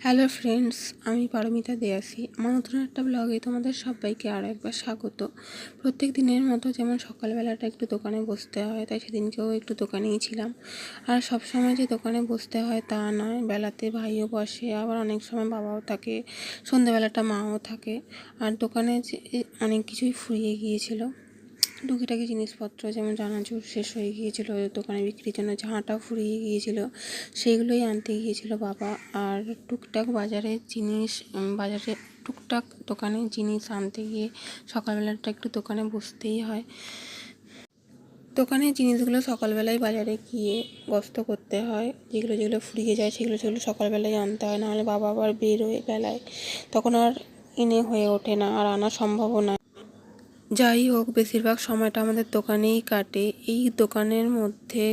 Hello friends, আমি পারমিতা দেয়াসি। আমার নতুন একটা ব্লগে তোমাদের সবাইকে আরও একবার স্বাগত। প্রত্যেক দিনের মতো যেমন সকালবেলাটা একটু দোকানে বসতে হয়, তাই সেদিনকেও একটু দোকানেই ছিলাম। আর সব সময় যে দোকানে বসতে হয় তা নয়, বেলাতে ভাইও বসে, আবার অনেক সময় বাবাও থাকে, সন্ধ্যেবেলাটা মাও থাকে। আর দোকানে যে অনেক কিছুই ফুরিয়ে গিয়েছিল, টুকিটাকি জিনিসপত্র যেমন চানাচুর শেষ হয়ে গিয়েছিলো দোকানে বিক্রির জন্য, ঝাঁটা ফুরিয়ে গিয়েছিলো, সেইগুলোই আনতে গিয়েছিল বাবা। আর টুকটাক বাজারে টুকটাক দোকানে জিনিস আনতে গিয়ে সকালবেলাটা একটু দোকানে বসতেই হয়। দোকানের জিনিসগুলো সকালবেলায় বাজারে গিয়ে বস্ত করতে হয়, যেগুলো যেগুলো ফুরিয়ে যায় সেগুলো সকালবেলায় আনতে হয়, নাহলে বাবা আবার বেরোয় বেলায়, তখন আর এনে হয়ে ওঠে না, আর আনা সম্ভবও নয়। যাই হোক, বেশিরভাগ সময়টা আমাদের দোকানেই কাটে। এই দোকানের মধ্যে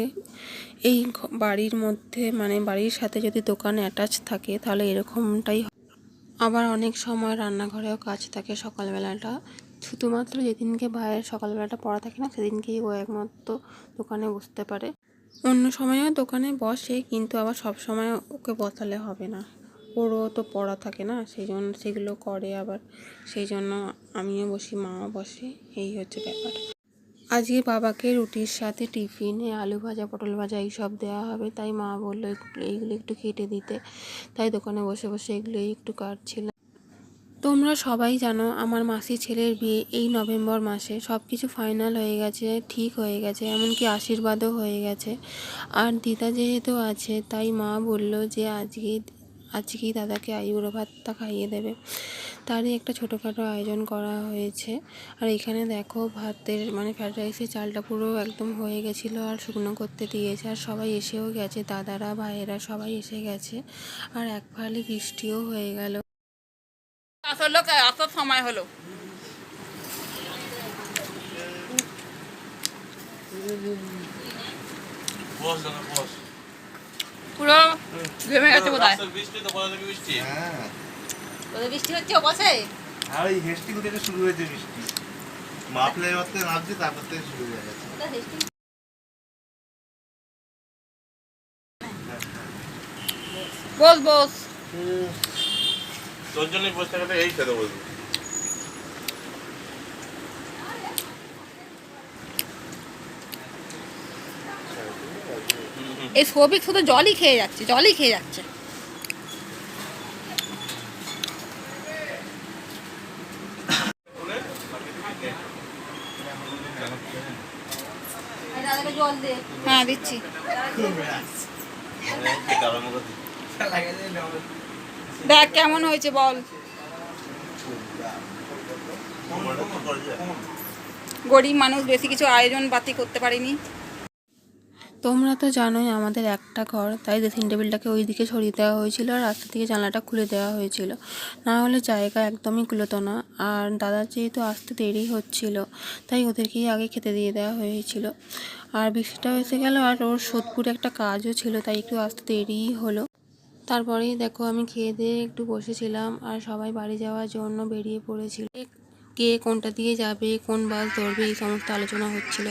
এই বাড়ির মধ্যে মানে বাড়ির সাথে যদি দোকান অ্যাটাচ থাকে তাহলে এরকমটাই। আবার অনেক সময় রান্নাঘরেও কাজ থাকে সকালবেলাটা। শুধুমাত্র যেদিনকে ভাইয়ের সকালবেলাটা পড়া থাকে না, সেদিনকেই ও একমাত্র দোকানে বসতে পারে। অন্য সময়ও দোকানে বসে, কিন্তু আবার সব সময় ওকে বসালে হবে না, ওরও তো পড়া থাকে না, সেই জন্য সেগুলো করে আবার, সেই জন্য আমিও বসি, মাও বসে, এই হচ্ছে ব্যাপার। আজকে বাবাকে রুটির সাথে টিফিনে আলু ভাজা, পটল ভাজা এইসব দেওয়া হবে, তাই মা বললো এইগুলো একটু কেটে দিতে, তাই দোকানে বসে বসে এগুলোই একটু কাটছিলাম। তোমরা সবাই জানো আমার মাসির ছেলের বিয়ে এই নভেম্বর মাসে। সব কিছু ফাইনাল হয়ে গেছে, ঠিক হয়ে গেছে, এমনকি আশীর্বাদও হয়ে গেছে। আর দিদা যেহেতু আছে, তাই মা বলল যে আজকেই দাদাকে আইবুড়ো ভাতটা খাইয়ে দেবে, তারই একটা ছোটোখাটো আয়োজন করা হয়েছে। আর এখানে দেখো ভাতের মানে ফ্রাইড রাইসের চালটা পুরো একদম হয়ে গেছিলো, আর শুকনো করতে দিয়েছে, আর সবাই এসেও গেছে, দাদারা ভাইয়েরা সবাই এসে গেছে। আর এক ফালি বৃষ্টিও হয়ে গেল। আসলে এত সময় হলো পুরো ঘেমে গেছে বোধহয়। বৃষ্টি হচ্ছে বসে, আর এই হেস্টিং থেকে শুরু হয়েছে বৃষ্টি, মাপলে মাপতে নামছে, তারপর থেকে শুরু হয়ে গেছে। বস বস তোর জন্যই বসে থাকাটা এই খেতে বলবো। এই সবিক শুধু জলই খেয়ে যাচ্ছে, জলই খেয়ে যাচ্ছে। হ্যাঁ দিচ্ছি। দেখ কেমন হয়েছে বল। গরিব মানুষ, বেশি কিছু আয়োজন পাতি করতে পারিনি। তোমরা তো জানোই আমাদের একটা ঘর, তাই ড্রেসিং টেবিলটাকে ওই দিকে সরিয়ে দেওয়া হয়েছিল, আর রাস্তা থেকে জানলাটা খুলে দেওয়া হয়েছিল, না হলে জায়গা একদমই কুলোতো না। আর দাদার যেহেতু আসতে দেরি হচ্ছিল, তাই ওদেরকেই আগে খেতে দিয়ে দেওয়া হয়েছিল। আর বৃষ্টিটাও এসে গেল, আর ওর সোদপুরে একটা কাজও ছিল, তাই একটু আসতে দেরিই হলো। তারপরেই দেখো আমি খেয়ে দিয়ে একটু বসেছিলাম, আর সবাই বাড়ি যাওয়ার জন্য বেরিয়ে পড়েছিল। কে কোনটা দিয়ে যাবে, কোন বাস ধরবে, এই সমস্ত আলোচনা হচ্ছিল।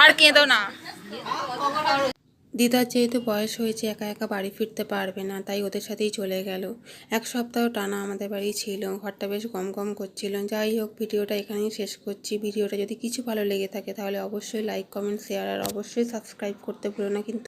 আর কেঁদো না। দিদার যেহেতু বয়স হয়েছে, একা একা বাড়ি ফিরতে পারবে না, তাই ওদের সাথেই চলে গেল। এক সপ্তাহ টানা আমাদের বাড়ি ছিল, ঘরটা বেশ গম গম করছিল। যাই হোক, ভিডিওটা এখানেই শেষ করছি। ভিডিওটা যদি কিছু ভালো লেগে থাকে তাহলে অবশ্যই লাইক, কমেন্ট, শেয়ার আর অবশ্যই সাবস্ক্রাইব করতে ভুলো না কিন্তু।